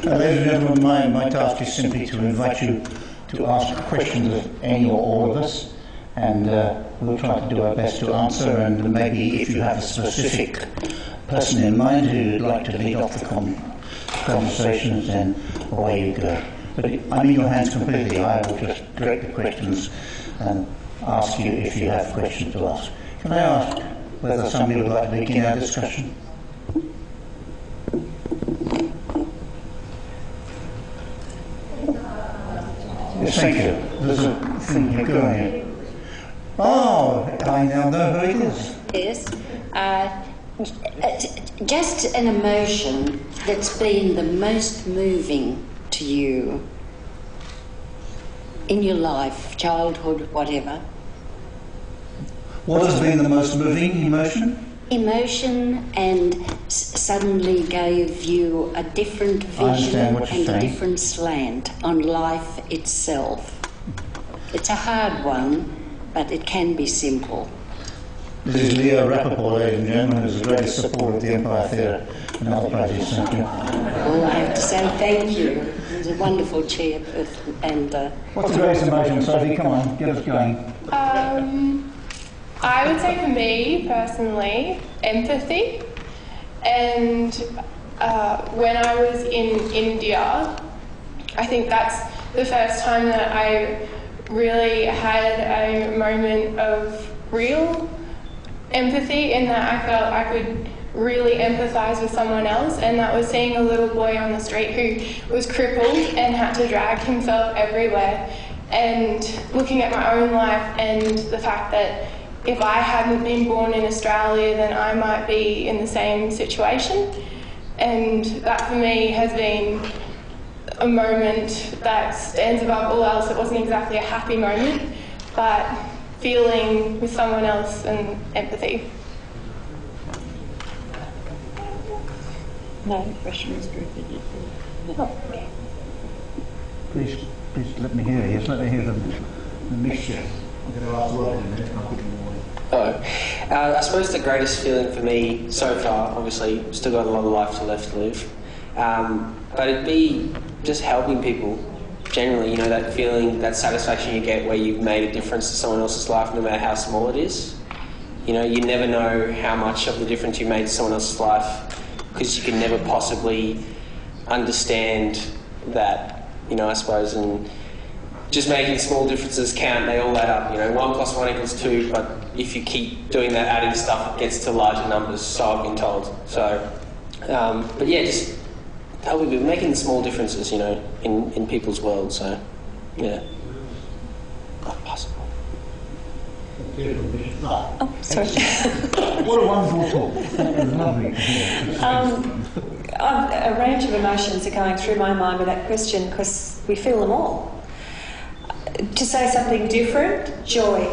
Ladies and gentlemen, my task is simply to invite you to ask questions of any or all of us, and we'll try to do our best to answer, and maybe if you have a specific person in mind who'd like to lead off the conversations, then away you go. But I'm in your hands completely. I will just direct the questions and ask you if you have questions to ask. Can I ask whether somebody would like to begin our discussion? Yes, thank you. There's a thing here. Go ahead. Oh, I now know who it is. Yes. Just an emotion that's been the most moving to you in your life, childhood, whatever. What has been the most moving emotion? Emotion, and suddenly gave you a different vision and a different slant on life itself. It's a hard one, but it can be simple. This is Leo Rappaport, ladies and gentlemen, who's the greatest supporter of the Empire Theatre and other projects. Thank you. Well, I have to say thank you. He's a wonderful chairperson. And what's the greatest emotion, Sophie? Come on, get us going. I would say for me, personally, empathy. And when I was in India, I think that's the first time that I really had a moment of real empathy, in that I felt I could really empathise with someone else, and that was seeing a little boy on the street who was crippled and had to drag himself everywhere, and looking at my own life and the fact that if I hadn't been born in Australia, then I might be in the same situation. And that for me has been a moment that stands above all else. It wasn't exactly a happy moment, but feeling with someone else and empathy. no questions directed at you. Oh, okay. Please let me hear. Yes, let me hear the mixture. I'm going to ask Rob in a minute. I'll give you more. I suppose the greatest feeling for me so far, obviously, still got a lot of life left to live, but it'd be just helping people generally, you know, that feeling, that satisfaction you get where you've made a difference to someone else's life, no matter how small it is. You know, you never know how much of the difference you made to someone else's life, because you can never possibly understand that, you know, I suppose, and just making small differences count, they all add up, you know, 1 + 1 = 2, but if you keep doing that adding stuff, it gets to larger numbers, so I've been told. So, but yeah, just helping people, making small differences, you know, in people's world, so, yeah. Not possible. Oh, sorry. What a wonderful talk. That was lovely. A range of emotions are going through my mind with that question, because we feel them all. To say something different, joy.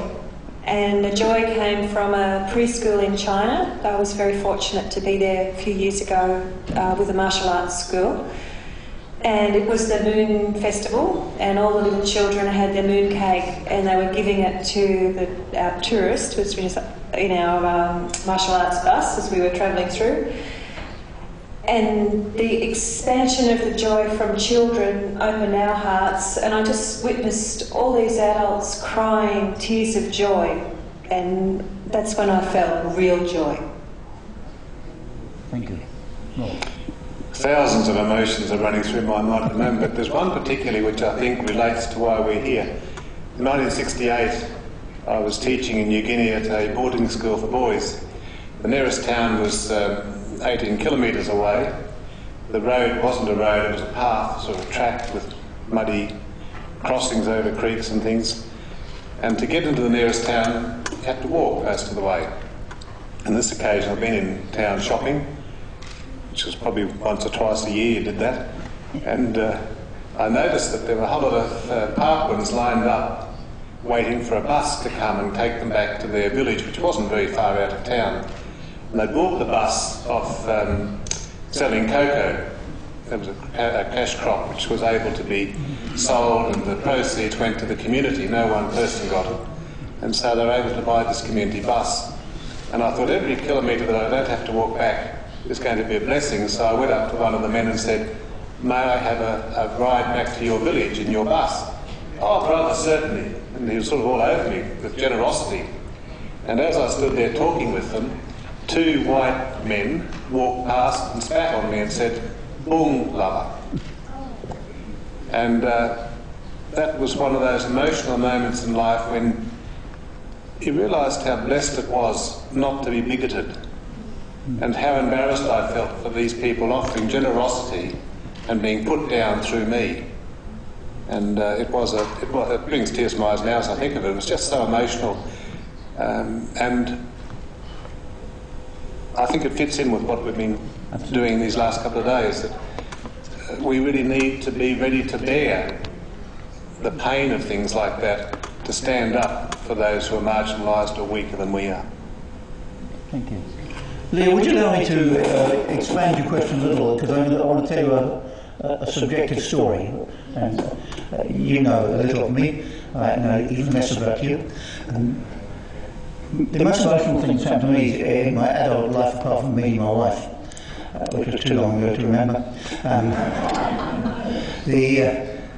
And the joy came from a preschool in China. I was very fortunate to be there a few years ago with a martial arts school. And it was the Moon Festival, and all the little children had their moon cake, and they were giving it to our tourists, which was in our martial arts bus as we were travelling through. And the expansion of the joy from children opened our hearts, and I just witnessed all these adults crying tears of joy, and that's when I felt real joy. Thank you. Well, thousands of emotions are running through my mind at the moment, but there's one particularly which I think relates to why we're here. In 1968, I was teaching in New Guinea at a boarding school for boys. The nearest town was 18 kilometres away. The road wasn't a road, it was a path, sort of track with muddy crossings over creeks and things. And to get into the nearest town, you had to walk most of the way. On this occasion, I've been in town shopping, which was probably once or twice a year you did that. And I noticed that there were a whole lot of parkwins lined up waiting for a bus to come and take them back to their village, which wasn't very far out of town. And they bought the bus off selling cocoa. There was a cash crop which was able to be sold, and the proceeds went to the community. No one person got it. And so they were able to buy this community bus. And I thought every kilometre that I don't have to walk back is going to be a blessing. So I went up to one of the men and said, may I have a ride back to your village in your bus? Oh, brother, certainly. And he was sort of all over me with generosity. And as I stood there talking with them, two white men walked past and spat on me and said, "Boom, lover." And that was one of those emotional moments in life when you realised how blessed it was not to be bigoted, and how embarrassed I felt for these people offering generosity and being put down through me. And it brings tears to my eyes now as I think of it. It was just so emotional. And I think it fits in with what we've been doing these last couple of days, that we really need to be ready to bear the pain of things like that, to stand up for those who are marginalised or weaker than we are. Thank you. Leah, would you allow me to expand your question a little, because I want to tell you a subjective story. And you know a little of me, I know even less about you. The most emotional thing that's happened to me in my adult life, apart from meeting my wife, which was too long ago to remember,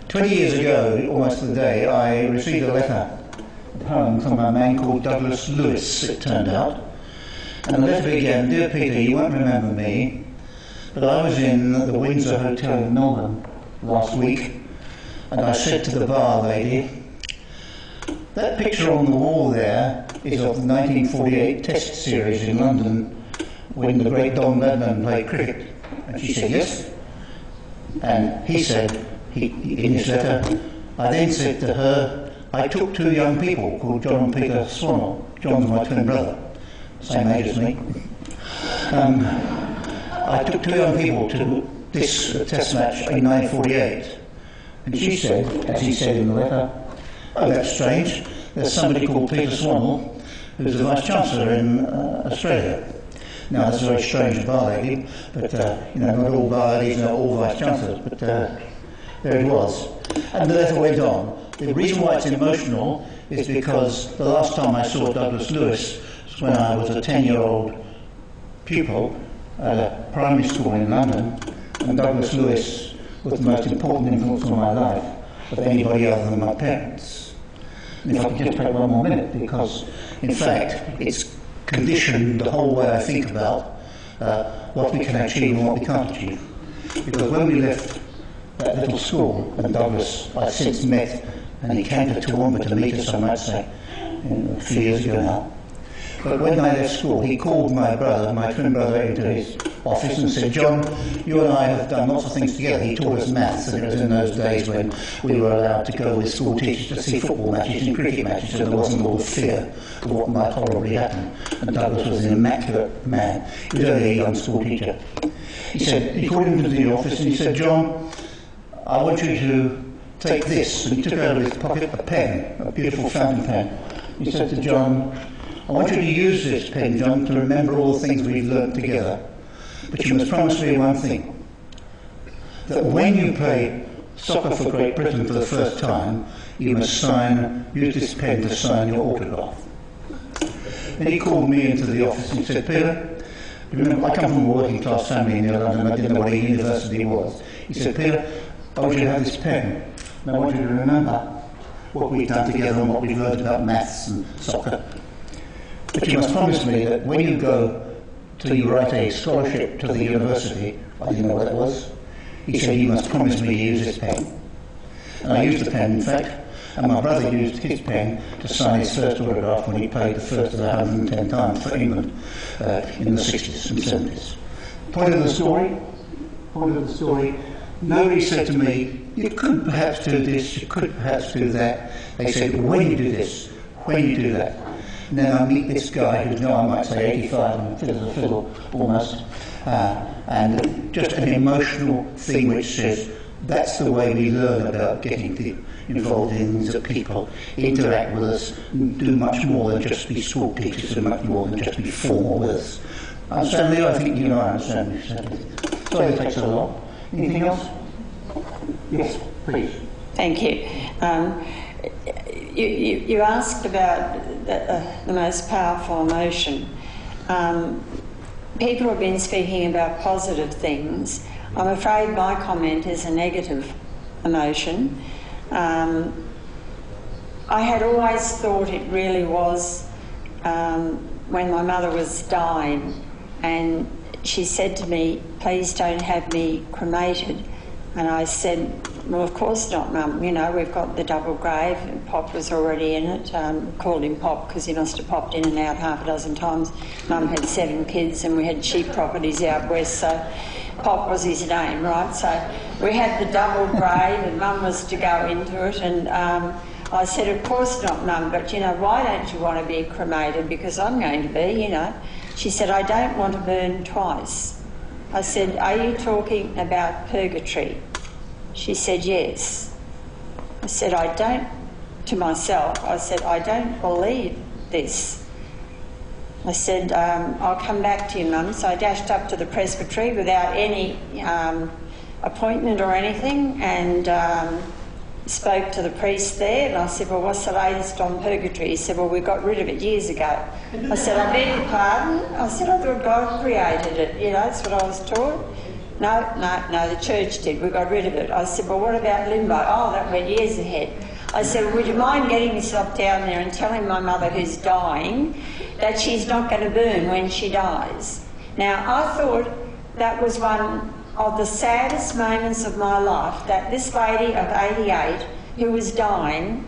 20 years ago, almost to the day, I received a letter, a poem from a man called Douglas Lewis, it turned out. And the letter began, "Dear Peter, you won't remember me, but I was in the Windsor Hotel in Melbourne last week, and I said to the bar lady, that picture on the wall there is of the 1948 Test series in London when the great Don Ledman played cricket." And she said, "Yes." And he said, in his letter, I then said to her, "I took two young people called John and Peter Swannell. John's my twin brother, same age as me. I took two young people to this test match in 1948. And she said, as he said in the letter, "Oh, that's strange. There's somebody called Peter Swannell who's the Vice-Chancellor in Australia." Now, that's a very strange bar lady, but not all bar ladies are all Vice-Chancellors, but there it was. And the letter went on. The reason why it's emotional is because the last time I saw Douglas Lewis was when I was a 10-year-old pupil at a primary school in London, and Douglas Lewis was the most important influence on my life of anybody other than my parents. And if I could just take one more minute, because in fact it's conditioned the whole way I think about what we can achieve and what we can't achieve. Because when we left that little school, and Douglas I since met, and he came to Toowoomba to meet us, I might say, a few years ago now. But when I left school, he called my brother, my twin brother, into his office and said, "John, you and I have done lots of things together." He taught us maths, and it was in those days when we were allowed to go with school teachers to see football matches and cricket matches, so there wasn't all the fear of what might horribly happen. And Douglas was an immaculate man. He was only a young school teacher. He called him into the office and he said, "John, I want you to take this." And he took out of his pocket a pen, a beautiful fountain pen. He said to John, "I want you to use this pen, John, to remember all the things we've learnt together. But you must promise me one thing, that when you play soccer for Great Britain for the first time, you must use this pen to sign your autograph." And he called me into the office and said, "Peter, remember, I come from a working class family near London, I didn't know what a university was." He said, "Peter, I want you to have this pen, and I want you to remember what we've done together and what we've learned about maths and soccer. But you must promise me that when you go to write a scholarship to the university," I didn't know what that was, he said, "you must promise me to use this pen." And I used the pen, in fact, and my brother used his pen to sign his first autograph when he played the first of the 110 times for England in the 60s and 70s. Point of the story, nobody said to me, "You could perhaps do this, you could perhaps do that." They said, "When you do this, when you do that." And then I meet this guy who's now, I might say, 85 and fit as a fiddle almost, and just an emotional thing which says that's the way we learn about getting involved in things, that people interact with us, do much more than just be school teachers, and much more than just be formal with us. Understand, Leo? I think you know I understand what you said. Sorry it takes so long. Anything else? Yes, please. Thank you. You asked about the most powerful emotion. People have been speaking about positive things. I'm afraid my comment is a negative emotion. I had always thought it really was when my mother was dying, and she said to me, "Please don't have me cremated." And I said, "Well, of course not, Mum. You know, we've got the double grave," and Pop was already in it. Called him Pop because he must have popped in and out half a dozen times. Mum had 7 kids and we had cheap properties out west, so Pop was his name, right? So we had the double grave and Mum was to go into it, and I said, "Of course not, Mum, but, you know, why don't you want to be cremated? Because I'm going to be, you know." She said, "I don't want to burn twice." I said, "Are you talking about purgatory?" She said, "Yes." I said, to myself, I said, "I don't believe this." I said, "I'll come back to you, Mum." So I dashed up to the presbytery without any appointment or anything, and spoke to the priest there, and I said, "Well, what's the latest on purgatory?" He said, "Well, we got rid of it years ago." I said, "I beg your pardon?" I said, "I thought God created it, you know, that's what I was taught." No, the church did. We got rid of it. I said, "Well, what about limbo?" "Oh, that went years ahead." I said, "Well, would you mind getting yourself down there and telling my mother, who's dying, that she's not going to burn when she dies?" Now, I thought that was one of the saddest moments of my life, that this lady of 88 who was dying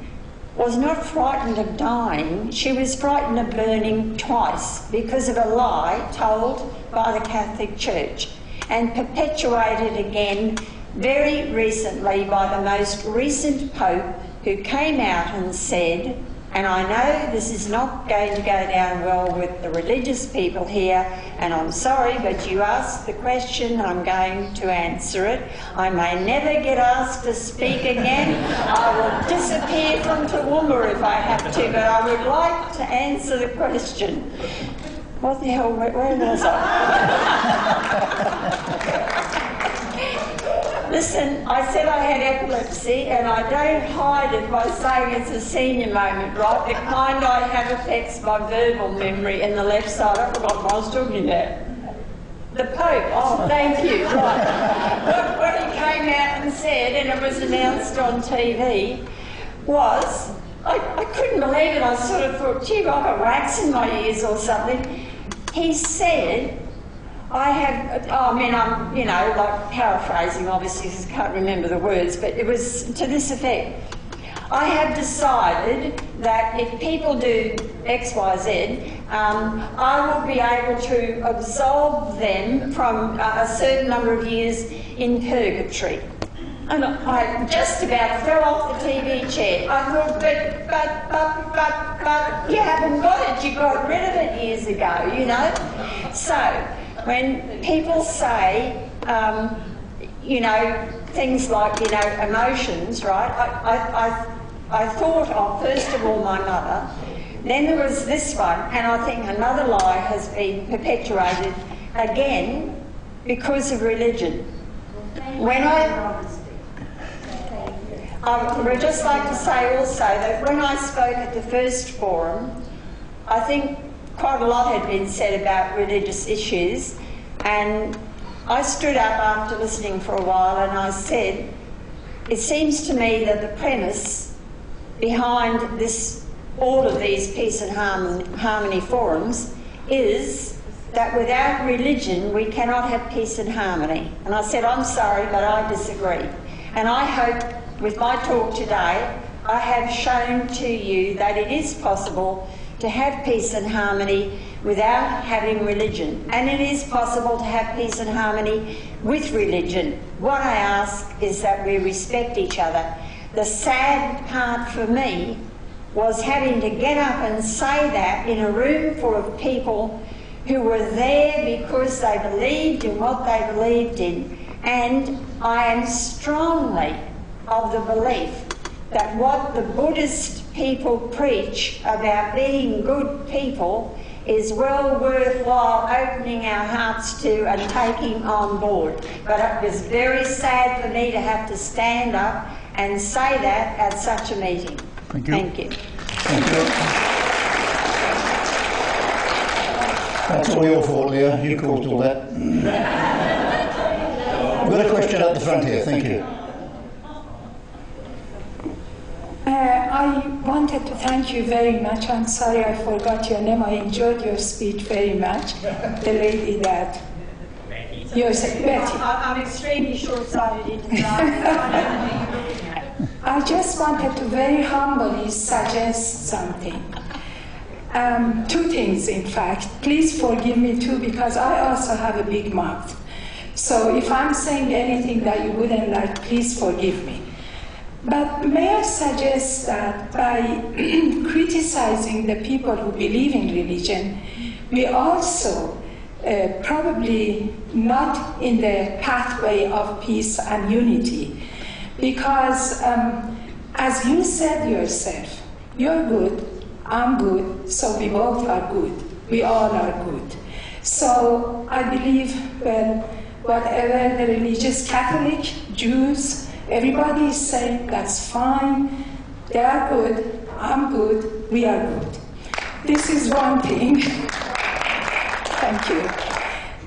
was not frightened of dying, she was frightened of burning twice because of a lie told by the Catholic Church, and perpetuated again very recently by the most recent Pope, who came out and said, and I know this is not going to go down well with the religious people here, and I'm sorry, but you asked the question, I'm going to answer it. I may never get asked to speak again. I will disappear from Toowoomba if I have to, but I would like to answer the question. What the hell, where was I? Listen, I said I had epilepsy, and I don't hide it by saying it's a senior moment, right? The kind I have affects my verbal memory in the left side. I forgot what I was talking about. The Pope, oh, thank you, right. What he came out and said, and it was announced on TV, was, I couldn't believe it. I sort of thought, gee, I've got wax in my ears or something. He said, I'm, you know, like paraphrasing obviously because I can't remember the words, but it was to this effect. "I have decided that if people do X, Y, Z, I will be able to absolve them from a certain number of years in purgatory." And I just about fell off the TV chair. I thought, but you haven't got it. You got rid of it years ago, you know. So when people say, you know, things like, you know, emotions, right? I thought of, first of all, my mother. Then there was this one, and I think another lie has been perpetuated again because of religion. I would just like to say also that when I spoke at the first forum, I think quite a lot had been said about religious issues, and I stood up after listening for a while and I said, it seems to me that the premise behind all of these peace and harmony forums is that without religion we cannot have peace and harmony. And I said, I'm sorry, but I disagree. And I hope with my talk today I have shown to you that it is possible to have peace and harmony without having religion. And it is possible to have peace and harmony with religion. What I ask is that we respect each other. The sad part for me was having to get up and say that in a room full of people who were there because they believed in what they believed in. And I am strongly of the belief that what the Buddhist people preach about being good people is well worthwhile opening our hearts to and taking on board. But it was very sad for me to have to stand up and say that at such a meeting. Thank you. Thank you. Thank you. That's all your fault, Leah. You caused all that. We've got a question at the front here. Thank you. I wanted to thank you very much. I'm sorry I forgot your name. I enjoyed your speech very much. The lady that... Yes, Betty. I'm extremely short-sighted in I just wanted to very humbly suggest something. Two things, in fact. Please forgive me too, because I also have a big mouth. So if I'm saying anything that you wouldn't like, please forgive me. But may I suggest that by criticizing the people who believe in religion, we also probably not in the pathway of peace and unity. Because as you said yourself, you're good, I'm good, so we both are good. We all are good. So I believe, well, whatever the religious Catholic, Jews, everybody is saying that's fine, they are good, I'm good, we are good. This is one thing. Thank you.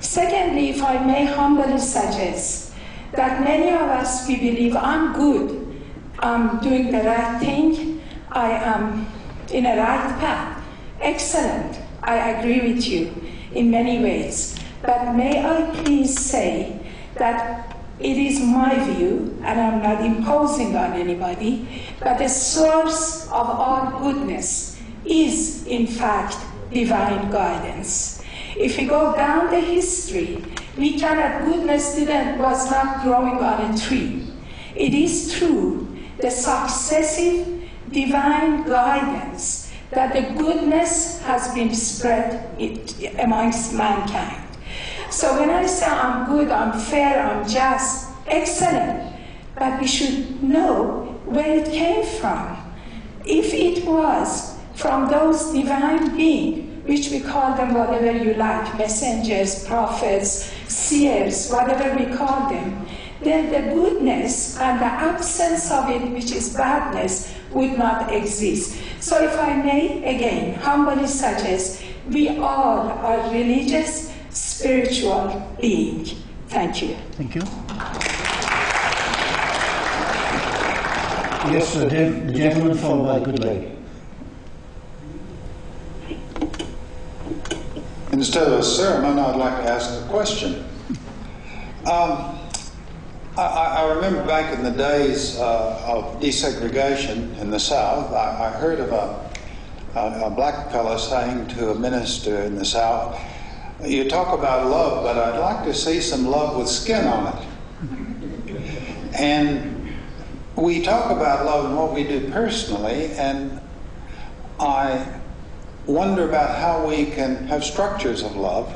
Secondly, if I may humbly suggest that many of us, we believe I'm good, I'm doing the right thing, I am in a right path. Excellent, I agree with you in many ways. But may I please say that it is my view, and I'm not imposing on anybody, but the source of all goodness is, in fact, divine guidance. If we go down the history, we cannot, goodness was not growing on a tree. It is true, the successive divine guidance that the goodness has been spread amongst mankind. So when I say I'm good, I'm fair, I'm just, excellent, but we should know where it came from. If it was from those divine beings, which we call them whatever you like, messengers, prophets, seers, whatever we call them, then the goodness and the absence of it, which is badness, would not exist. So if I may, again, humbly suggest, we all are religious, spiritual beings. Thank you. Thank you. Yes, the gentleman followed by the good lady. Instead of a sermon, I'd like to ask a question. I remember back in the days of desegregation in the South, I heard of a black fellow saying to a minister in the South, "You talk about love, but I'd like to see some love with skin on it." And we talk about love and what we do personally, and I wonder about how we can have structures of love.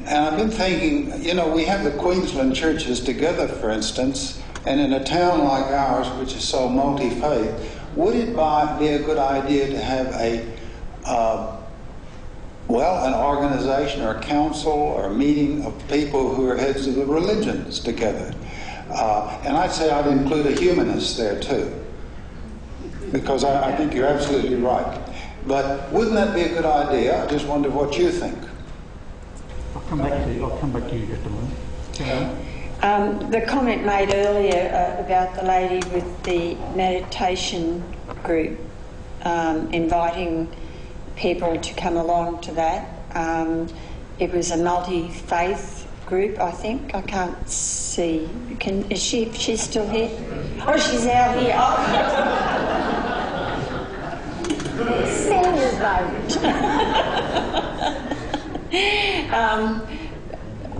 And I've been thinking, you know, we have the Queensland churches together, for instance, and in a town like ours, which is so multi-faith, would it be a good idea to have an organization or a council or a meeting of people who are heads of the religions together? And I'd say I'd include a humanist there too, because I think you're absolutely right. But wouldn't that be a good idea? I just wonder what you think. I'll come back to you just a moment. The comment made earlier about the lady with the meditation group, inviting people to come along to that. It was a multi-faith group, I think. I can't see. Is she still here? Oh, she's out here. Send your vote.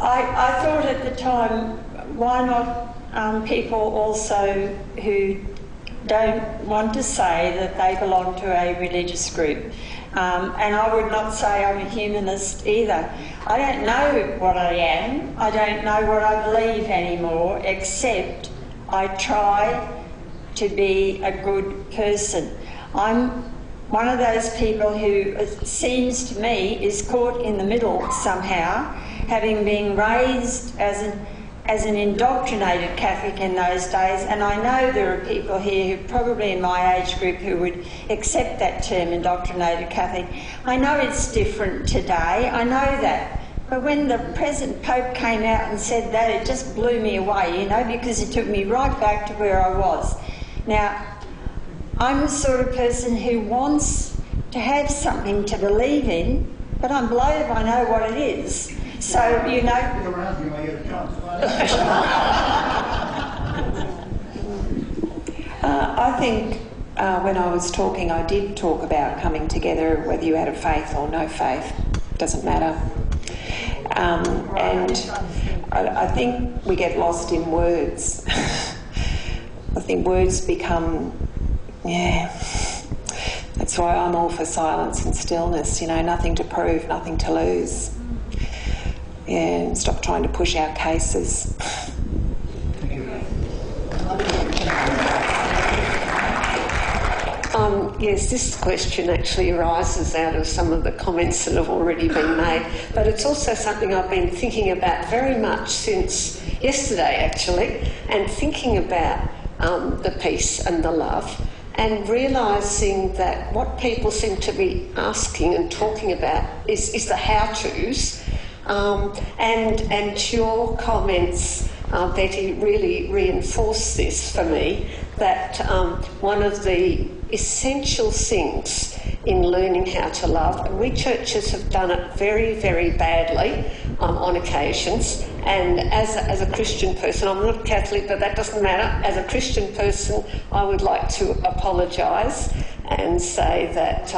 I thought at the time, why not people also who don't want to say that they belong to a religious group? And I would not say I'm a humanist either. I don't know what I am. I don't know what I believe anymore, except I try to be a good person. I'm one of those people who, it seems to me, is caught in the middle somehow, having been raised as an indoctrinated Catholic in those days, and I know there are people here who probably in my age group who would accept that term, indoctrinated Catholic. I know it's different today, I know that, But when the present Pope came out and said that, it just blew me away, you know, because it took me right back to where I was. Now, I'm the sort of person who wants to have something to believe in, but I'm blowed if I know what it is. So, you know... I think when I was talking, I did talk about coming together, whether you had a faith or no faith, doesn't matter. And I think we get lost in words. I think words become, that's why I'm all for silence and stillness, you know, nothing to prove, nothing to lose. Yeah, and stop trying to push our cases. Yes, this question actually arises out of some of the comments that have already been made, but it's also something I've been thinking about very much since yesterday, actually, and thinking about the peace and the love, and realising that what people seem to be asking and talking about is the how-tos, and your comments, Betty, really reinforce this for me, that one of the essential things in learning how to love, and we churches have done it very, very badly on occasions, and as a Christian person, I'm not Catholic, but that doesn't matter, as a Christian person I would like to apologise and say that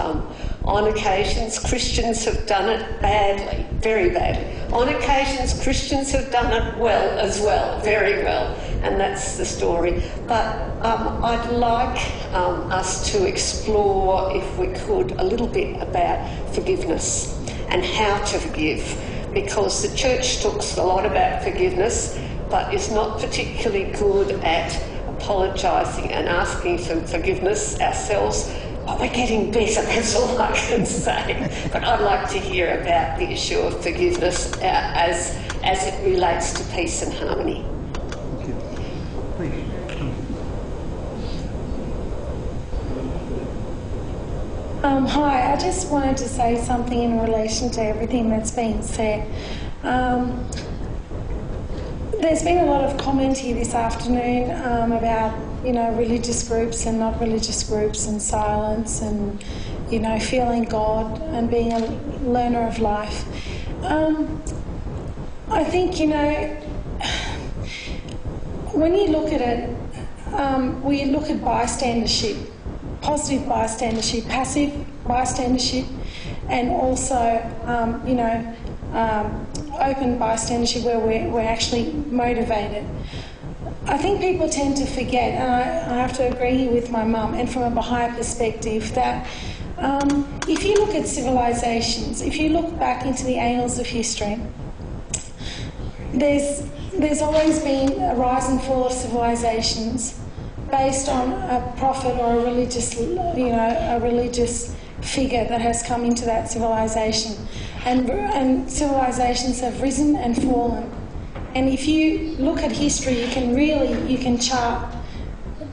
on occasions Christians have done it badly, very badly. On occasions Christians have done it well as well, very well, and that's the story. But I'd like us to explore, if we could, a little bit about forgiveness and how to forgive, because the church talks a lot about forgiveness but is not particularly good at apologising and asking for forgiveness ourselves. But we're getting better, that's all I can say. But I'd like to hear about the issue of forgiveness as it relates to peace and harmony. Thank you. Please. Hi, I just wanted to say something in relation to everything that's been said. There's been a lot of comment here this afternoon about, you know, religious groups and not religious groups and silence and, you know, feeling God and being a learner of life. I think, you know, when you look at it, we look at bystandership, positive bystandership, passive bystandership, and also, you know, open bystandership where we're actually motivated. I think people tend to forget, and I have to agree with my mum, and from a Baha'i perspective, that if you look at civilisations, if you look back into the annals of history, there's always been a rise and fall of civilisations based on a prophet or a religious, you know, a religious figure that has come into that civilisation, and civilisations have risen and fallen. And if you look at history, you can chart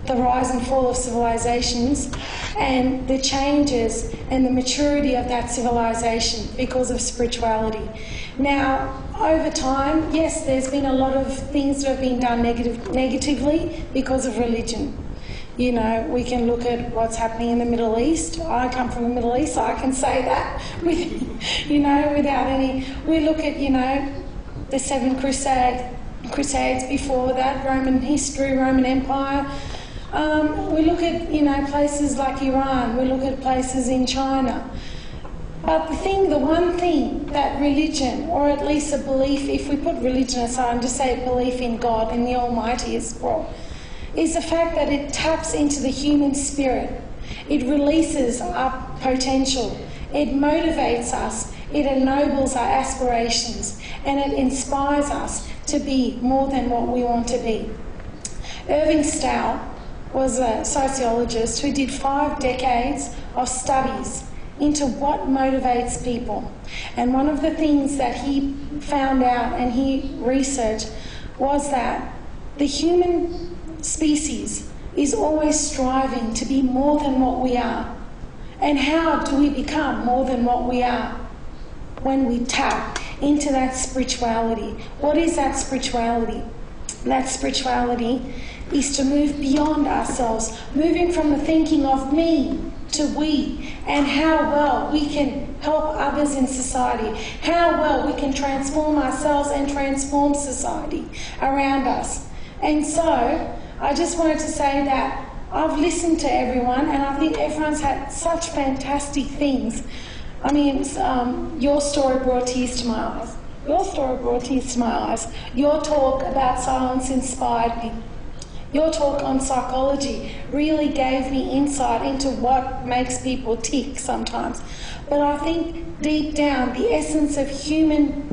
the rise and fall of civilisations and the changes and the maturity of that civilisation because of spirituality. Now, over time, yes, there's been a lot of things that have been done negatively because of religion. You know, we can look at what's happening in the Middle East. I come from the Middle East, so I can say that, you know, without any... We look at, you know, the 7 Crusades before that, Roman history, Roman Empire. We look at, you know, places like Iran. We look at places in China. But the one thing that religion, or at least a belief, if we put religion aside and just say belief in God, in the Almighty as well, is the fact that it taps into the human spirit. It releases our potential. It motivates us. It ennobles our aspirations. And it inspires us to be more than what we want to be. Irving Stout was a sociologist who did 5 decades of studies into what motivates people. And one of the things that he found out and he researched was that the human species is always striving to be more than what we are. And how do we become more than what we are? When we tap into that spirituality. What is that spirituality? That spirituality is to move beyond ourselves, moving from the thinking of me to we, and how well we can help others in society, how well we can transform ourselves and transform society around us. And so I just wanted to say that I've listened to everyone, and I think everyone's had such fantastic things. I mean, your story brought tears to my eyes. Your story brought tears to my eyes. Your talk about silence inspired me. Your talk on psychology really gave me insight into what makes people tick sometimes. But I think deep down, the essence of human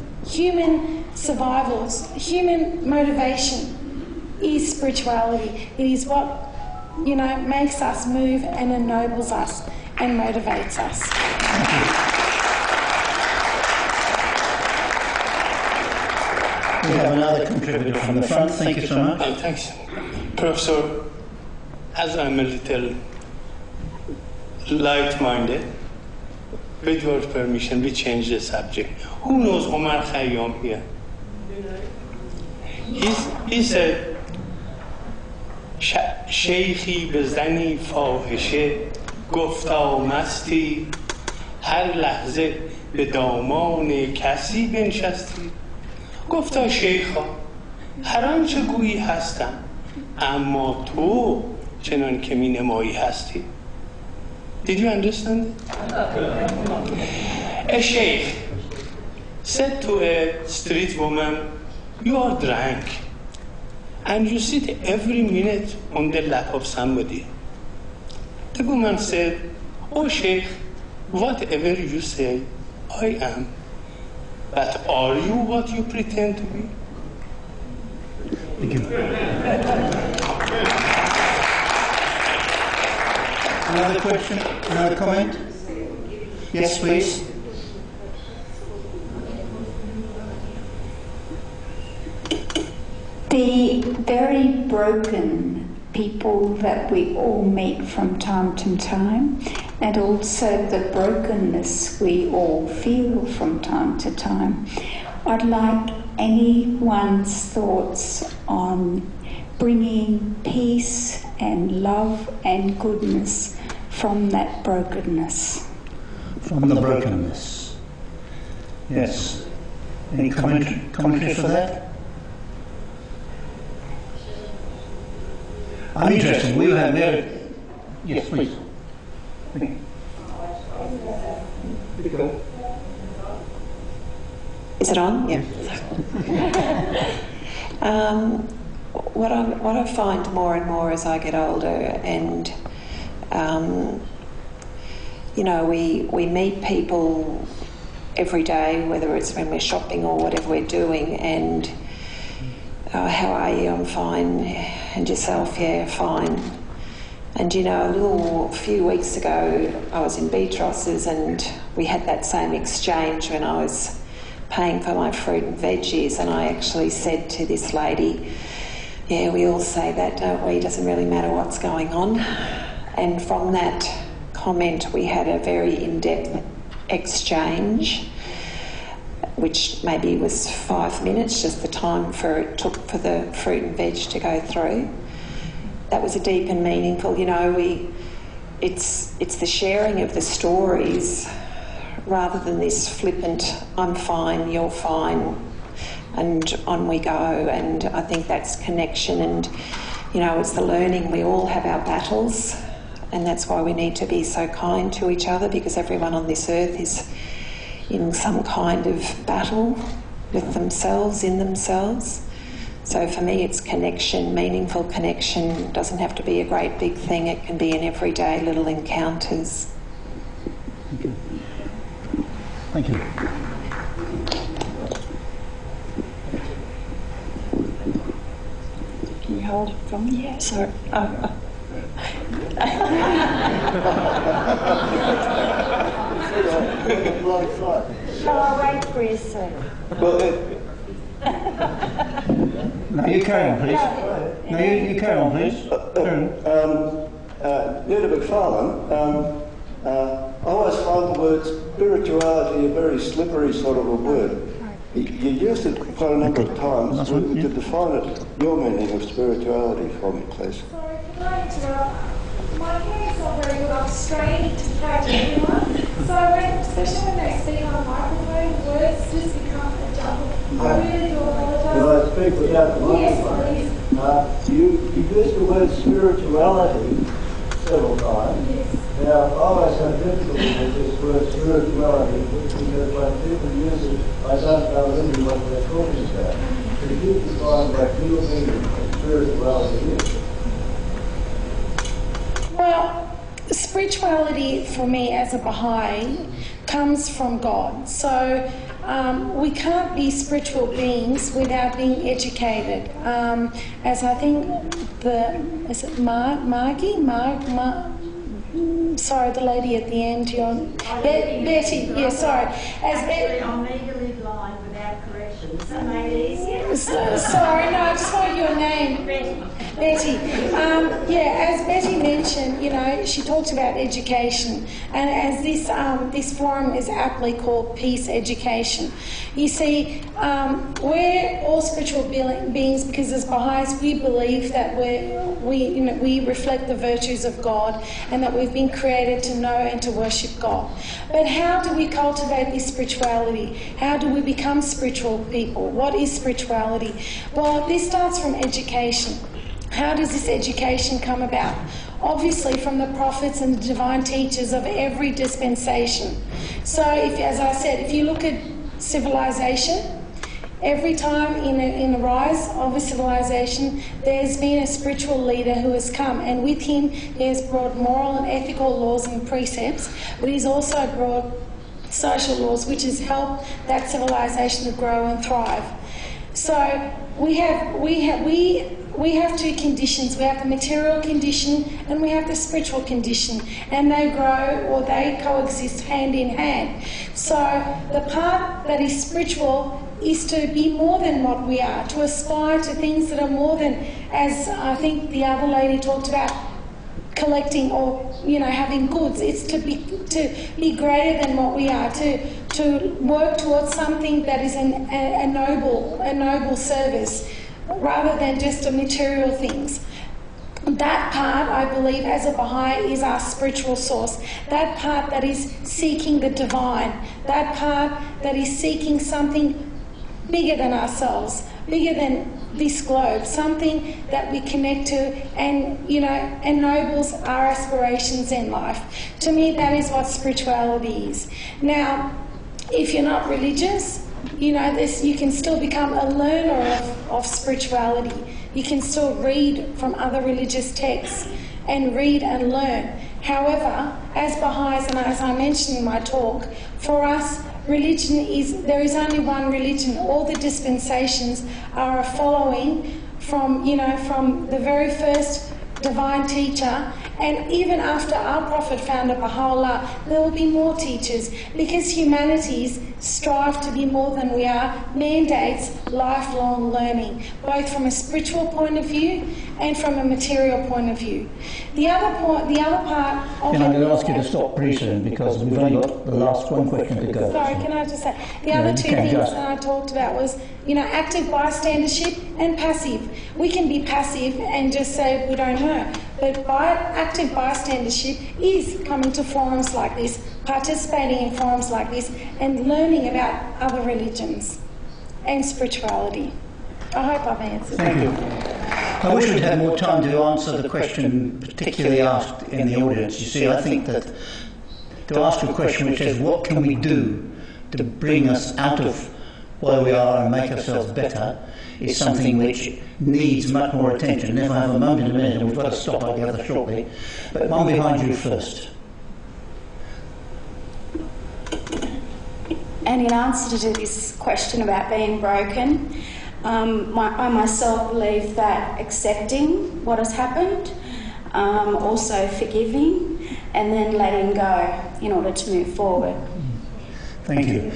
survivals, human motivation is spirituality. It is what, makes us move and ennobles us and motivates us. We have another contributor from the front. Thank you so much. Thanks. Professor, as I'm a little light-minded, with your permission, we change the subject. Who knows Omar Khayyam here? He said, شیخی به زنی فاحشه گفتا مستی هر لحظه به دامان کسی بنشستی گفتا شیخا هر آنچه گویی هستم اما تو چنان که می نمایی هستی. Did you understand it? A sheikh said to a street woman, you are drunk and you sit every minute on the lap of somebody. The woman said, oh sheikh, whatever you say, I am. But are you what you pretend to be? Thank you. Another question? Another comment? Yes, please. The very broken people that we all meet from time to time, and also the brokenness we all feel from time to time. I'd like anyone's thoughts on bringing peace and love and goodness from that brokenness. From the brokenness. Yes. Any commentary for that? I'm interested. We have yes, please. Is it on? Yeah. What I find more and more as I get older, and we meet people every day, whether it's when we're shopping or whatever we're doing, and how are you? I'm fine. And yourself? Yeah, fine. And a few weeks ago, I was in Beatros's and we had that same exchange when I was paying for my fruit and veggies, and I actually said to this lady, yeah, we all say that, don't we? It doesn't really matter what's going on. And from that comment, we had a very in-depth exchange, which maybe was 5 minutes, just the time it took for the fruit and veg to go through. That was a deep and meaningful, it's the sharing of the stories rather than this flippant, I'm fine, you're fine, and on we go. And I think that's connection, and, it's the learning. We all have our battles, and that's why we need to be so kind to each other, because everyone on this earth is in some kind of battle with themselves, in themselves. So for me, it's connection, meaningful connection. It doesn't have to be a great big thing. It can be in everyday little encounters. Thank you. Thank you. Can you hold it from me? Yeah, sorry. Shall I wait for you, sir? No, you carry on, please. No, you carry on, please. Nita McFarlane, I always find the word spirituality a very slippery sort of a word. You used it quite a number of times. To define it, your meaning of spirituality for me, please. Sorry, can I interrupt? My hearing's not very good. I'm straining to catch everyone. So especially when they speak on a microphone, words just become a jumble. I really do apologise. Can I speak without the microphone? Yes, please. You used the word spirituality several times. Yes. Now, I always have difficulty with this word spirituality because when people use it, I don't know really what they're talking about. Could you define what your meaning of spirituality is? Well, spirituality for me as a Baha'i comes from God. So we can't be spiritual beings without being educated. As I think sorry, the lady at the end, Betty, yeah, sorry. I'm legally blind without correction. Is that made easier? Sorry, no, I just want your name. Betty. As Betty mentioned, you know, she talked about education, and as this forum is aptly called Peace Education. You see, we're all spiritual beings because as Baha'is we believe that we reflect the virtues of God and that we've been created to know and to worship God. But how do we cultivate this spirituality? How do we become spiritual people? What is spirituality? Well, this starts from education. How does this education come about? Obviously from the prophets and the divine teachers of every dispensation. So as I said, if you look at civilization, every time in the rise of a civilization, there's been a spiritual leader who has come, and with him he has brought moral and ethical laws and precepts, but he's also brought social laws which has helped that civilization to grow and thrive. So we have two conditions. We have the material condition and we have the spiritual condition, and they grow or they coexist hand in hand. So the part that is spiritual is to be more than what we are, to aspire to things that are more than, as I think the other lady talked about, collecting or having goods. It's to be greater than what we are, to work towards something that is a noble service, rather than just a material things. That part, I believe, as a Baha'i, is our spiritual source. That part that is seeking the divine. That part that is seeking something bigger than ourselves, bigger than this globe, something that we connect to and, ennobles our aspirations in life. To me, that is what spirituality is. Now, if you're not religious, you can still become a learner of spirituality. You can still read from other religious texts and read and learn. However, as Baha'is, and as I mentioned in my talk, for us, there is only one religion. All the dispensations are a following from the very first divine teacher, and even after our Prophet founder Baha'u'llah, there will be more teachers, because humanities strive to be more than we are, mandates lifelong learning, both from a spiritual point of view and from a material point of view. The other part of I'm going to ask you to stop pretty soon because we've only got the last one question to go. Sorry, can I just say, the other two things that I talked about was, active bystandership and passive. We can be passive and just say we don't know, but active bystandership is coming to forums like this, participating in forums like this, and learning about other religions and spirituality. I hope I've answered. Thank you. I wish we'd had more time to answer the question particularly asked in the audience. You see, I think that to ask a question which says, what can we do to bring us out of where we are and make ourselves better, is something which needs much more attention. If I have a moment in a minute, and we've got to stop at the other shortly. But one behind you first. And in answer to this question about being broken, I myself believe that accepting what has happened, also forgiving, and then letting go in order to move forward. Thank you.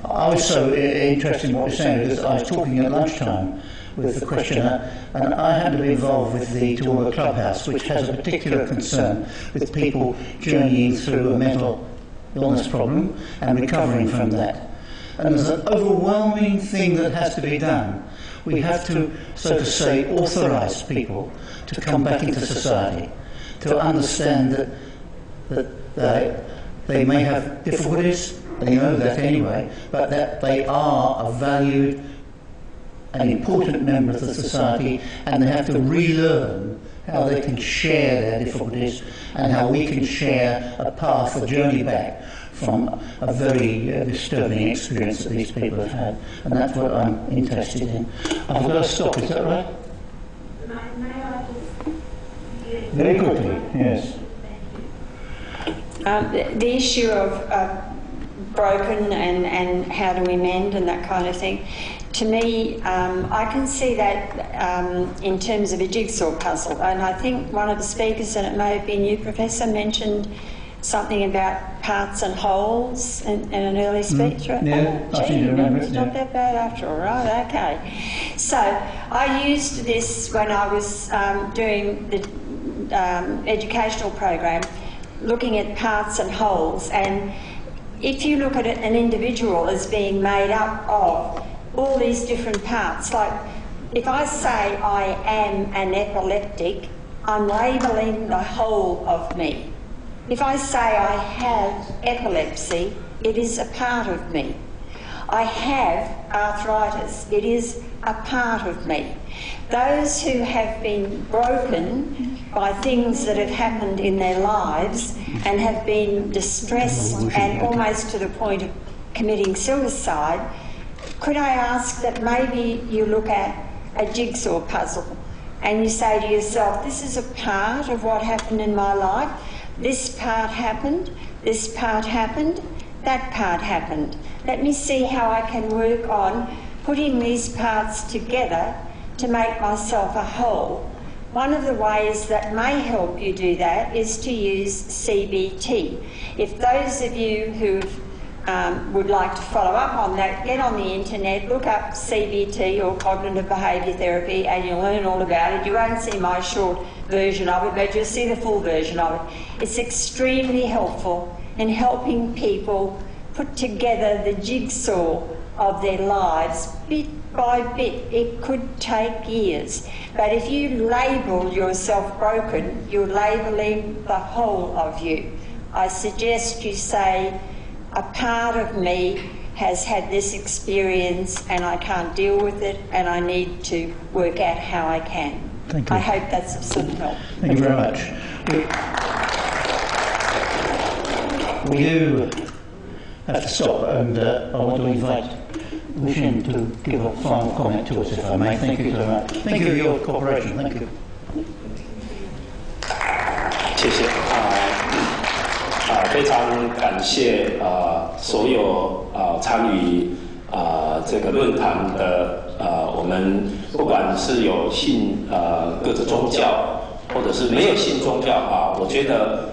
I was so interested in what you're saying because I was talking at lunchtime with the questioner, and I had to be involved with the Toowoomba Clubhouse, which has a particular concern with people journeying through a mental illness problem and recovering from that. and there's an overwhelming thing that has to be done. We have to, so to say, authorise people to come back into society, to understand that they may have difficulties, they know that anyway, but that they are a valued and important member of the society, and they have to relearn how they can share their difficulties and how we can share a path, a journey back from a very disturbing experience that these people have had. And that's what I'm interested in. I've got to stop, is that right? May I just... Very quickly, yes. The issue of broken and how do we mend and that kind of thing, to me, I can see that in terms of a jigsaw puzzle. And I think one of the speakers, and it may have been you, Professor, mentioned something about parts and wholes in an early speech, right? Yeah, I think you remember it. It's not that bad after all, right? Okay. So I used this when I was doing the educational program, looking at parts and wholes. And if you look at an individual as being made up of all these different parts, like if I say I am an epileptic, I'm labelling the whole of me. If I say I have epilepsy, it is a part of me. I have arthritis, it is a part of me. Those who have been broken by things that have happened in their lives and have been distressed and almost to the point of committing suicide, could I ask that maybe you look at a jigsaw puzzle and you say to yourself, this is a part of what happened in my life, this part happened, this part happened, that part happened. Let me see how I can work on putting these parts together to make myself a whole. One of the ways that may help you do that is to use CBT. If those of you who would like to follow up on that, get on the internet, look up CBT or cognitive behaviour therapy, and you'll learn all about it. You won't see my short version of it, but you'll see the full version of it. It's extremely helpful in helping people put together the jigsaw of their lives bit by bit. It could take years, but if you label yourself broken, you're labelling the whole of you. I suggest you say, a part of me has had this experience and I can't deal with it and I need to work out how I can. Thank you. I hope that's of some help. Thank you very much. We do have to stop, and I want to invite Lucien to give a final comment to us, if I may. Thank you very much. Thank you for your cooperation. Thank you. 谢谢非常感谢所有参与这个论坛的我们不管是有信各个宗教，或者是没有信宗教我觉得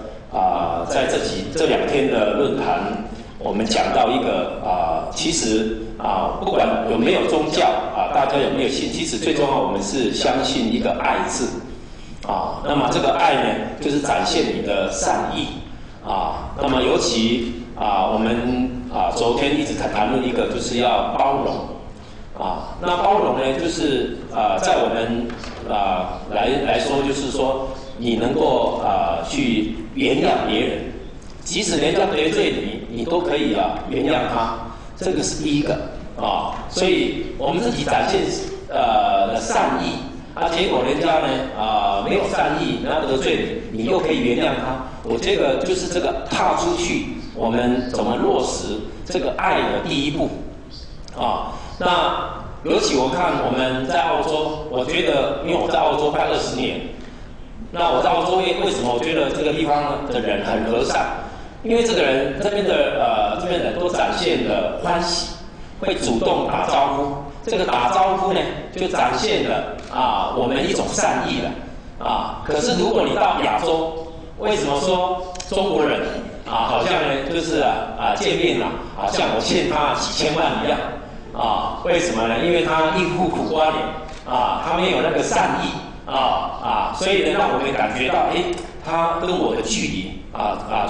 在这2天的论坛，我们讲到一个其实不管有没有宗教大家有没有信，其实最重要我们是相信一个爱字那么这个爱呢，就是展现你的善意那么尤其我们昨天一直在谈论一个，就是要包容那包容呢，就是在我们来说，就是说你能够去原谅别人，即使人家得罪你都可以原谅他，这个是第一个所以我们自己展现的善意结果人家呢没有善意，然后得罪你又可以原谅他。我这个就是这个踏出去，我们怎么落实这个爱的第一步那尤其我看我们在澳洲，我觉得因为我在澳洲快20年，那我在澳洲为什么我觉得这个地方的人很和善？因为这边的人都展现了欢喜，会主动打招呼。这个打招呼呢，就展现了我们一种善意了可是如果你到亚洲，为什么说中国人好像呢就是见面了，好像我欠他几千万一样为什么呢？因为他一副苦瓜脸他没有那个善意所以呢让我们感觉到他跟我的距离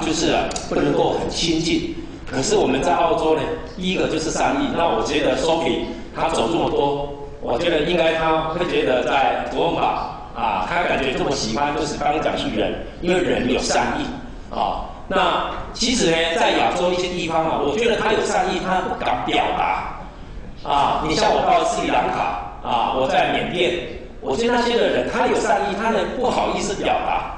就是不能够很亲近可是我们在澳洲呢，第一个就是善意。那我觉得 Sophie 他走这么多，我觉得应该他会觉得在佛法他感觉这么喜欢，就是刚刚讲是人，因为人有善意那其实呢，在亚洲一些地方我觉得他有善意，他不敢表达你像我到斯里兰卡我在缅甸，我觉得那些的人他有善意，他呢不好意思表达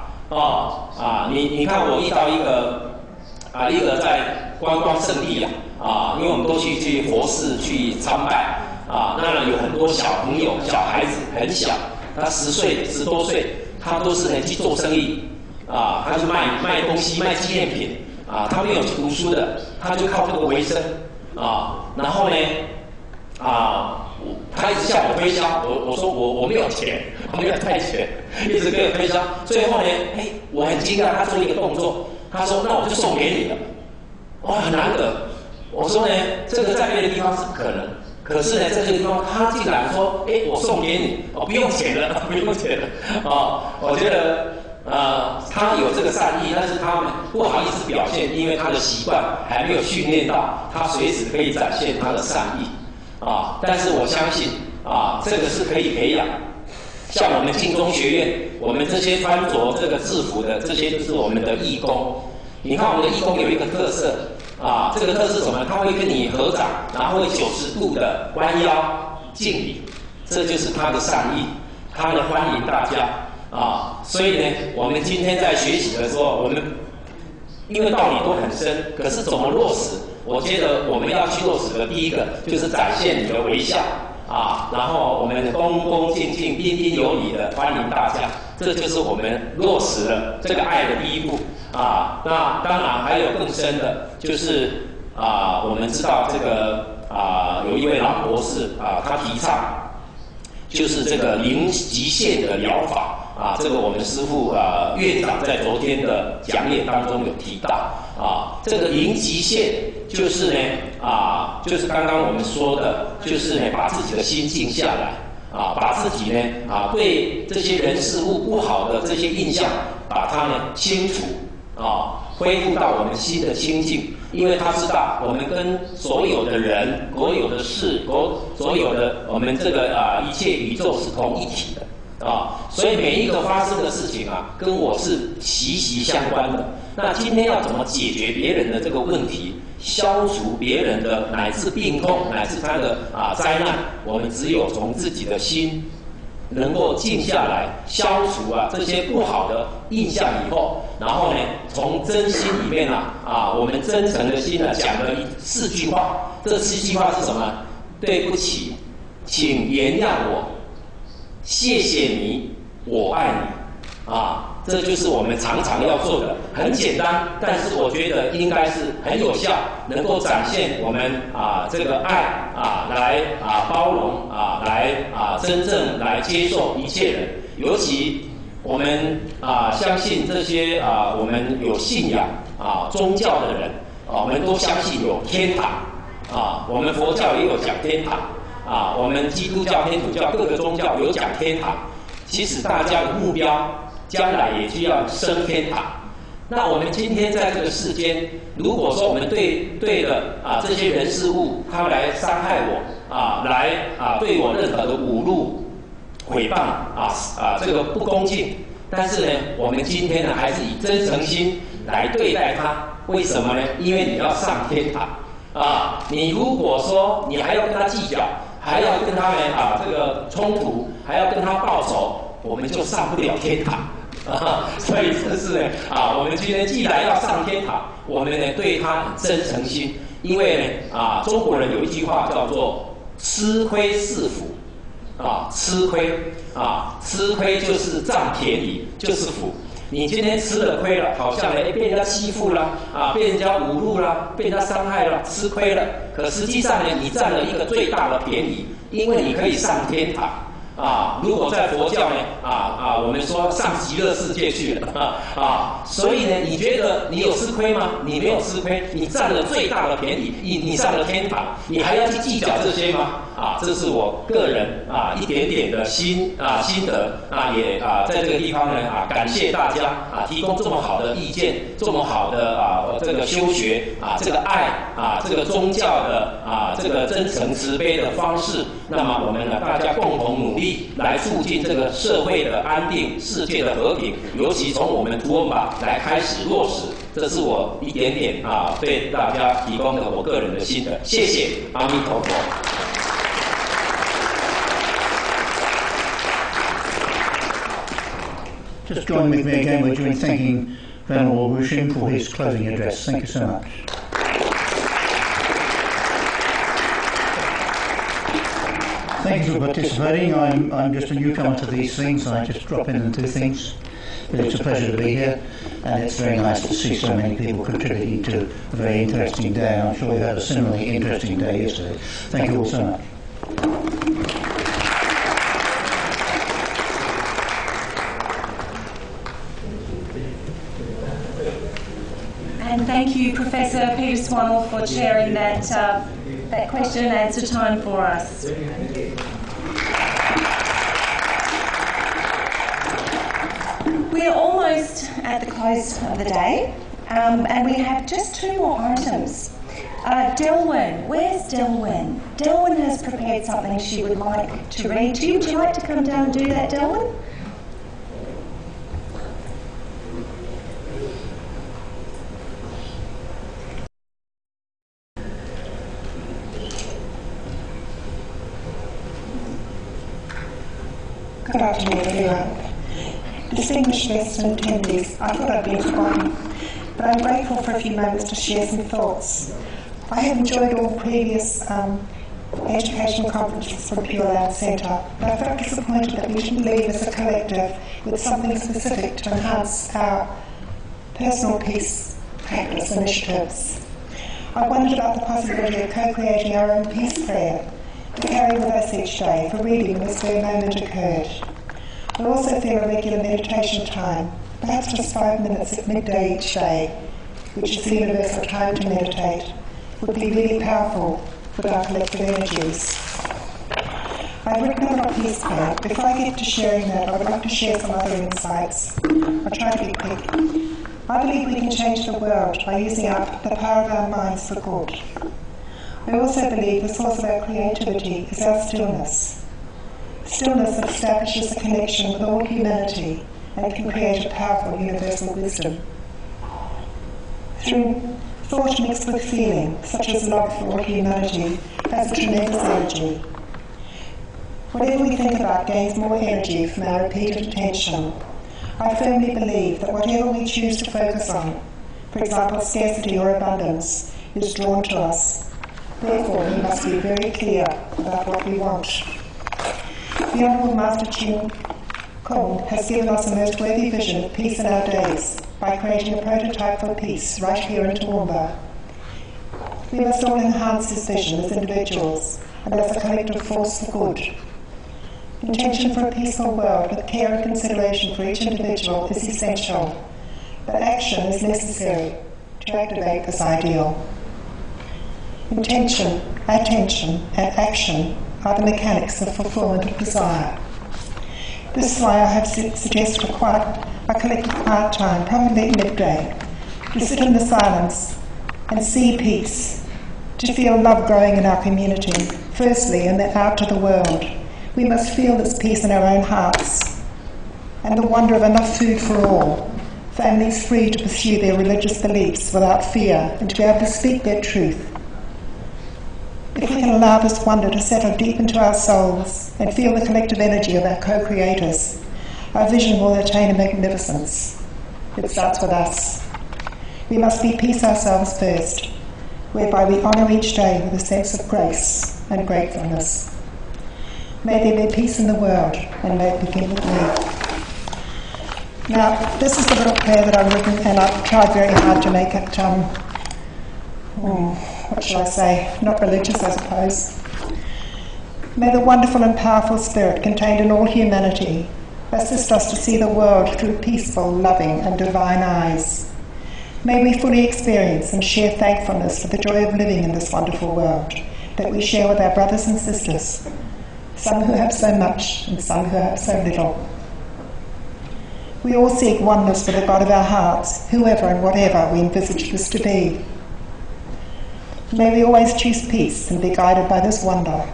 你看我遇到一个在观光圣地因为我们都去佛寺去参拜那有很多小朋友小孩子很小，他10岁10多岁，他都是呢去做生意他是卖东西卖纪念品他没有去读书的，他就靠这个为生然后呢他一直向我推销，我说我没有钱，我没有带钱，一直给我推销。最后呢，我很惊讶，他做一个动作，他说：“那我就送给你了。”哇，很难得。我说呢，这个在别的地方是不可能，可是呢，在这个地方，他竟然说：“我送给你，不用钱了，不用钱了。”我觉得他有这个善意，但是他们不好意思表现，因为他的习惯还没有训练到，他随时可以展现他的善意。但是我相信这个是可以培养。像我们静中学院，我们这些穿着这个制服的，这些就是我们的义工。你看我们的义工有一个特色这个特色是什么？他会跟你合掌，然后会90度的弯腰敬礼，这就是他的善意，他的欢迎大家所以呢，我们今天在学习的时候，我们因为道理都很深，可是怎么落实？我觉得我们要去落实的第一个就是展现你的微笑然后我们恭恭敬敬、彬彬有礼的欢迎大家，这就是我们落实了这个爱的第一步那当然还有更深的，就是我们知道这个有一位老博士他提倡就是这个零极限的疗法这个我们师父院长在昨天的讲演当中有提到这个零极限就是呢就是刚刚我们说的，就是呢把自己的心静下来把自己呢对这些人事物不好的这些印象，把它呢清除恢复到我们心的清净。因为他知道我们跟所有的人、所有的事、所有的我们这个一切宇宙是同一体的所以每一个发生的事情跟我是息息相关的。那今天要怎么解决别人的这个问题，消除别人的乃至病痛，乃至他的灾难，我们只有从自己的心能够静下来，消除这些不好的印象以后，然后呢，从真心里面我们真诚的心讲了4句话。这4句话是什么？对不起，请原谅我，谢谢你，我爱你这就是我们常常要做的，很简单，但是我觉得应该是很有效，能够展现我们这个爱来包容来真正来接受一切人。尤其我们相信这些我们有信仰宗教的人我们都相信有天堂我们佛教也有讲天堂我们基督教、天主教各个宗教有讲天堂。其实大家的目标将来也需要升天堂。那我们今天在这个世间，如果说我们对了这些人事物，他来伤害我来对我任何的侮辱、诽谤这个不恭敬，但是呢，我们今天呢还是以真诚心来对待他。为什么呢？因为你要上天堂你如果说你还要跟他计较，还要跟他这个冲突，还要跟他报仇，我们就上不了天堂所以这是呢我们今天既然要上天堂，我们呢对他很真诚心。因为呢中国人有一句话叫做吃亏是福吃亏就是占便宜，就是福。你今天吃了亏了，好像被人家欺负了被人家侮辱了，被人家伤害了，吃亏了。可实际上呢，你占了一个最大的便宜，因为你可以上天堂如果在佛教呢，我们说上极乐世界去了所以呢，你觉得你有吃亏吗？你没有吃亏，你占了最大的便宜，你上了天堂，你还要去计较这些吗？这是我个人一点点的心得也在这个地方呢感谢大家提供这么好的意见，这么好的这个修学这个爱这个宗教的这个真诚慈悲的方式，那么我们呢大家共同努力来促进这个社会的安定、世界的和平，尤其从我们图文吧来开始落实。这是我一点点对大家提供的我个人的心得，谢谢，阿弥陀佛。Just join with me again, would you, in thanking Venerable Wuxin for his closing address. Thank you so much. Thank you for participating. I'm just a newcomer to these things. I just drop in and do things. But it's a pleasure to be here, and it's very nice to see so many people contributing to a very interesting day. I'm sure you had a similarly interesting day yesterday. Thank you all so much. And thank you, Professor Peter Swannell, for chairing that question and answer time for us. We are almost at the close of the day, and we have just 2 more items. Delwyn, where's Delwyn? Delwyn has prepared something she would like to read to you. Would you like to come down and do that, Delwyn? Good afternoon, everyone. Distinguished guests and attendees, I thought I'd been forgotten, but I'm grateful for a few moments to share some thoughts. I have enjoyed all the previous educational conferences from Pure Land Centre, but I felt disappointed that we didn't leave as a collective with something specific to enhance our personal peace practice initiatives. I wondered about the possibility of co-creating our own peace prayer to carry with us each day for reading when this very moment occurred. I also feel a regular meditation time, perhaps just 5 minutes at midday each day, which is the universal time to meditate, would be really powerful with our collective energies. I've written a lot of peace prayer. Before I get to sharing that, I would like to share some other insights. I'll try to be quick. I believe we can change the world by using up the power of our minds for good. I also believe the source of our creativity is our stillness. Stillness establishes a connection with all humanity and can create a powerful universal wisdom. Through thought mixed with feeling, such as love for all humanity, has a tremendous energy. Whatever we think about gains more energy from our repeated attention. I firmly believe that whatever we choose to focus on, for example scarcity or abundance, is drawn to us. Therefore, we must be very clear about what we want. The Honourable Master Chin Kung has given us a most worthy vision of peace in our days by creating a prototype for peace right here in Toowoomba. We must all enhance this vision as individuals and as a collective force for good. Intention for a peaceful world with care and consideration for each individual is essential, but action is necessary to activate this ideal. Intention, attention, and action are the mechanics of fulfillment of desire. This is why I have suggested a collective quiet time, probably at midday, to sit in the silence and see peace, to feel love growing in our community, firstly, and then out to the world. We must feel this peace in our own hearts, and the wonder of enough food for all, families free to pursue their religious beliefs without fear, and to be able to speak their truth. If we can allow this wonder to settle deep into our souls and feel the collective energy of our co-creators, our vision will attain a magnificence. It starts with us. We must be peace ourselves first, whereby we honour each day with a sense of grace and gratefulness. May there be peace in the world, and may it begin with me. Now, this is the little prayer that I've written, and I've tried very hard to make it, what shall I say, not religious, I suppose. May the wonderful and powerful spirit contained in all humanity assist us to see the world through peaceful, loving and divine eyes. May we fully experience and share thankfulness for the joy of living in this wonderful world that we share with our brothers and sisters, some who have so much and some who have so little. We all seek oneness for the God of our hearts, whoever and whatever we envisage this to be. May we always choose peace and be guided by this wonder.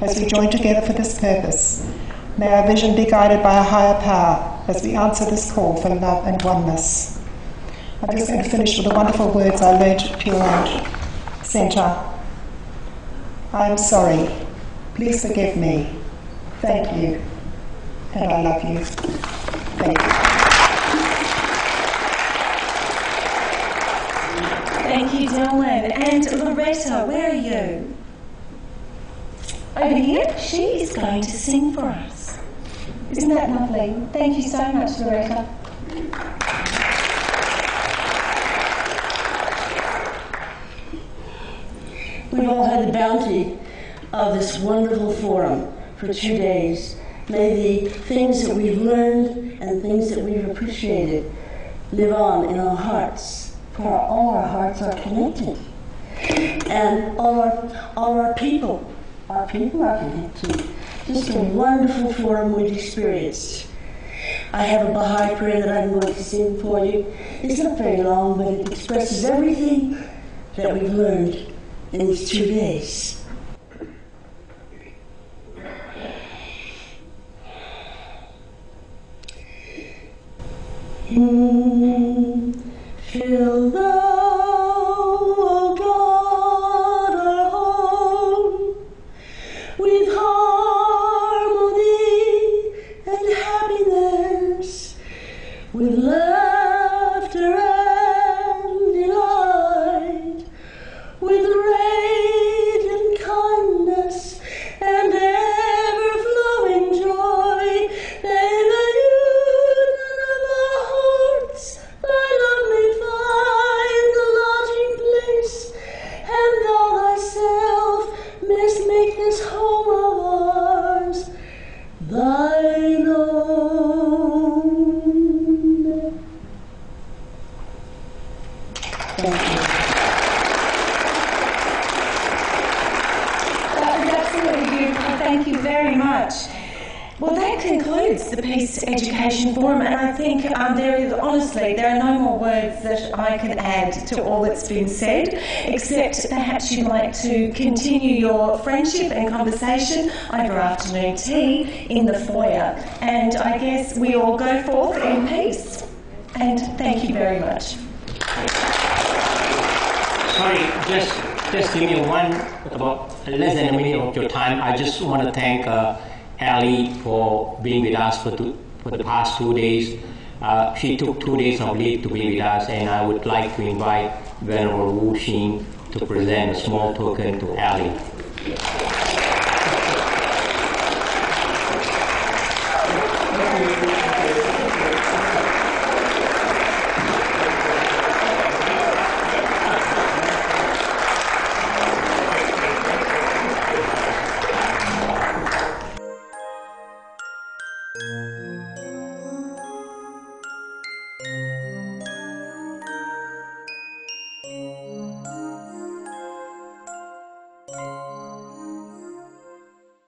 As we join together for this purpose, may our vision be guided by a higher power as we answer this call for love and oneness. I'm just going to finish with the wonderful words I learned at Pure Road Centre. I am sorry. Please forgive me. Thank you. And I love you. Thank you. Thank you, Dylan. And Loretta, where are you? Over here? She is going to sing for us. Isn't that lovely? Thank you so much, Loretta. We've all had the bounty of this wonderful forum for 2 days. May the things that we've learned and things that we've appreciated live on in our hearts, for all our hearts are connected. And all our people are connected. Just a wonderful forum we've experienced. I have a Baha'i prayer that I'm going to sing for you. It's not very long, but it expresses everything that we've learned in these 2 days. Fill thou, O God, our home with harmony and happiness, with laughter and delight, with radiant kindness and ever-flowing joy. May the union of our hearts, thy love may find a lodging place, and thou thyself mayst make this home of ours thine own. Thank you. That was absolutely beautiful. Thank you very much. Well, that concludes the Peace Education Forum, and I think there are no more words that I can add to all that's been said, except perhaps you'd like to continue your friendship and conversation over afternoon tea in the foyer. And I guess we all go forth in peace. And thank you very much. Sorry, just give me about less than a minute of your time. I just want to thank Ali for being with us for the past 2 days. She took 2 days of leave to be with us, and I would like to invite Venerable Wu Xing to present a small token to Ali.